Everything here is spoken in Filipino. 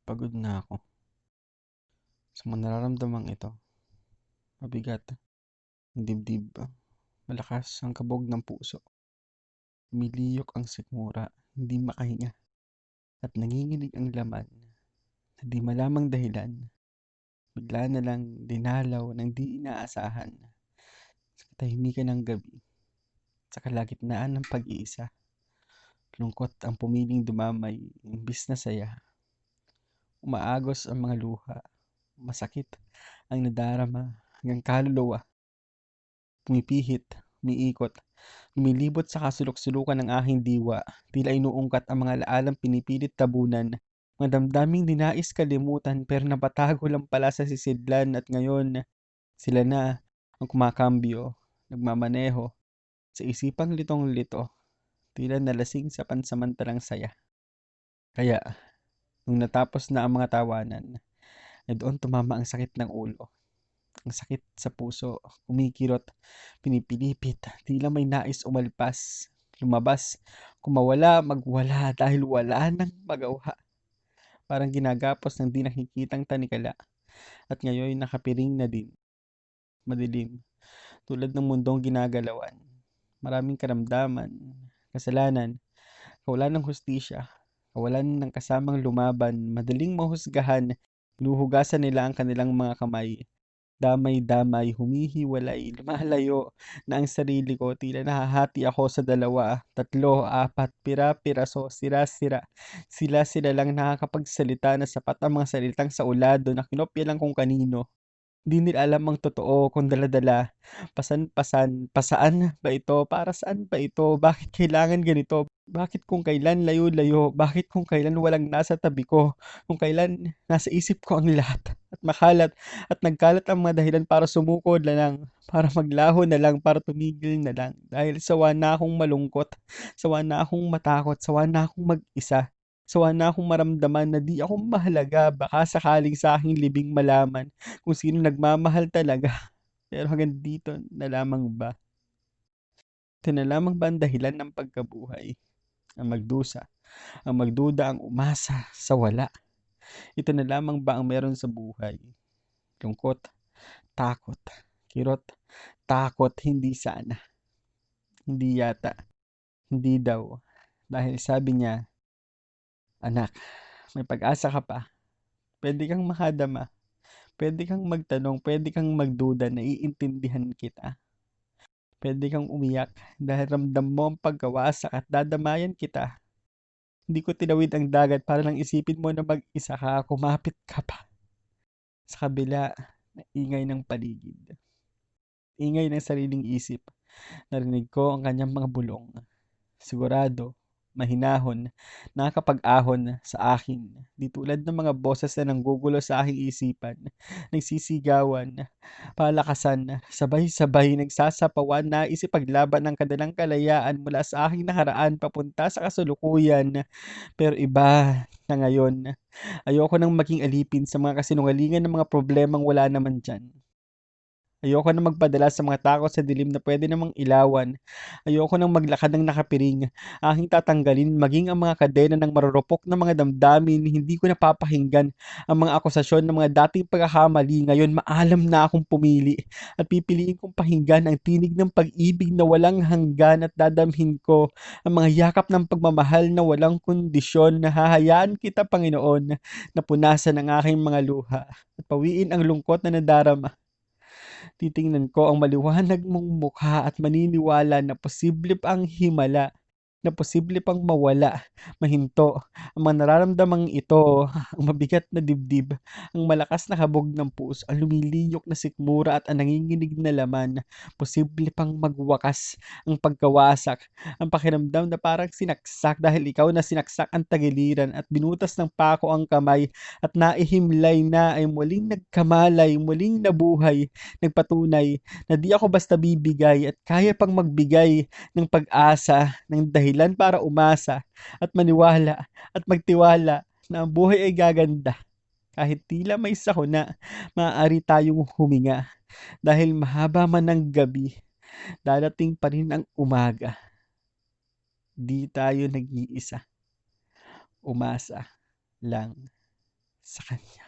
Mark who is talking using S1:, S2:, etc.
S1: Pagod na ako. Sa mga nararamdamang ito, mabigat ang dibdib, malakas ang kabog ng puso, umiliyok ang sikmura, hindi makahinga, at nanginginig ang laman na di malamang dahilan. Bigla na lang dinalaw ng di inaasahan sa katahimikan ng gabi, sa kalagitnaan ng pag-iisa. Lungkot ang pumiling dumamay, imbis na saya. Umaagos ang mga luha, masakit ang nadarama hanggang kaluluwa. Pumipihit, umiikot, lumilibot sa kasulok-sulukan ng aking diwa, tila inuungkat ang mga laalang pinipilit tabunan, mga damdaming dinais kalimutan pero napatago lang pala sa sisidlan at ngayon sila na ang kumakambyo, nagmamaneho, sa isipang litong-lito, tila nalasing sa pansamantalang saya. Kaya, nung natapos na ang mga tawanan, ay doon tumama ang sakit ng ulo. Ang sakit sa puso, kumikirot, pinipilipit, tila may nais umalpas, lumabas, kumawala, magwala dahil wala nang magawa. Parang ginagapos ng di nakikitang tanikala at ngayon nakapiring na din, madilim, tulad ng mundong ginagalawan. Maraming karamdaman, kasalanan, kawalan ng hustisya, kawalan ng kasamang lumaban, madaling mahusgahan, hinuhugasan nila ang kanilang mga kamay. Damay-damay, humihiwalay, lumalayo na ang sarili ko, tila nahahati ako sa 2, 3, 4, pira-piraso, sira-sira. Sila-sila lang nakakapagsalita na sapat ang mga salitang saulado na kinopya lang kung kanino. Hindi nila alam ang totoo kung dala-dala, pasan-pasan, pasaan ba ito, para saan ba ito, bakit kailangan ganito, bakit kung kailan layo-layo, bakit kung kailan walang nasa tabi ko, kung kailan nasa isip ko ang lahat, at makalat, at nagkalat ang mga dahilan para sumukod na lang, para maglaho na lang, para tumigil na lang, dahil sawa na akong malungkot, sawa na akong matakot, sawa na akong mag-isa. Sawa na akong maramdaman na di ako mahalaga, baka sakaling sa aking libing malaman kung sino nagmamahal talaga. Pero hanggang dito na lamang ba? Ito na lamang ba ang dahilan ng pagkabuhay? Ang magdusa, ang magduda, ang umasa sa wala. Ito na lamang ba ang meron sa buhay? Lungkot, takot, kirot, takot, hindi sana. Hindi yata, hindi daw. Dahil sabi niya, anak, may pag-asa ka pa. Pwede kang makadama. Pwede kang magtanong, pwede kang magduda, naiintindihan kita. Pwede kang umiyak dahil ramdam mo ang pagkawasak at dadamayan kita. Hindi ko tinawid ang dagat para lang isipin mo na mag-isa ka, kumapit ka pa. Sa kabila ng ingay ng paligid, ingay ng sariling isip, narinig ko ang kanyang mga bulong. Sigurado, mahinahon, nakakapag-ahon sa akin. Di tulad ng mga boses na nanggugulo sa aking isipan, nagsisigawan, palakasan, sabay-sabay nagsasapawan, nais ipaglaban ang kanilang kalayaan mula sa aking nakaraan papunta sa kasulukuyan. Pero iba na ngayon. Ayoko nang maging alipin sa mga kasinungalingan ng mga problemang wala naman dyan. Ayoko nang magpadala sa mga takot sa dilim na pwede namang ilawan. Ayoko nang maglakad ng nakapiring. Aking tatanggalin maging ang mga kadena ng marurupok na mga damdamin. Hindi ko napapakinggan ang mga akusasyon ng mga dating pagkakamali. Ngayon maalam na akong pumili at pipiliin kong pakinggan ang tinig ng pag-ibig na walang hanggan at dadamhin ko ang mga yakap ng pagmamahal na walang kondisyon. Nahahayaan kita, Panginoon, na punasan ang aking mga luha at pawiin ang lungkot na nadarama. Titingnan ko ang maliwanag mong mukha at maniniwala na posible pa ang himala, na posible pang mawala, mahinto, ang mga nararamdamang ito, ang mabigat na dibdib, ang malakas na habog ng puso, ang lumiliyok na sikmura at ang nanginginig na laman, posible pang magwakas ang pagkawasak, ang pakiramdam na parang sinaksak dahil ikaw na sinaksak ang tagiliran at binutas ng pako ang kamay at naihimlay na ay muling nagkamalay, muling nabuhay, nagpatunay na di ako basta bibigay at kaya pang magbigay ng pag-asa, ng dahilan para umasa at maniwala at magtiwala na ang buhay ay gaganda. Kahit tila may sakuna, maaari tayong huminga dahil mahaba man ang gabi, darating pa rin ang umaga. Di tayo nag-iisa. Umasa lang sa kanya.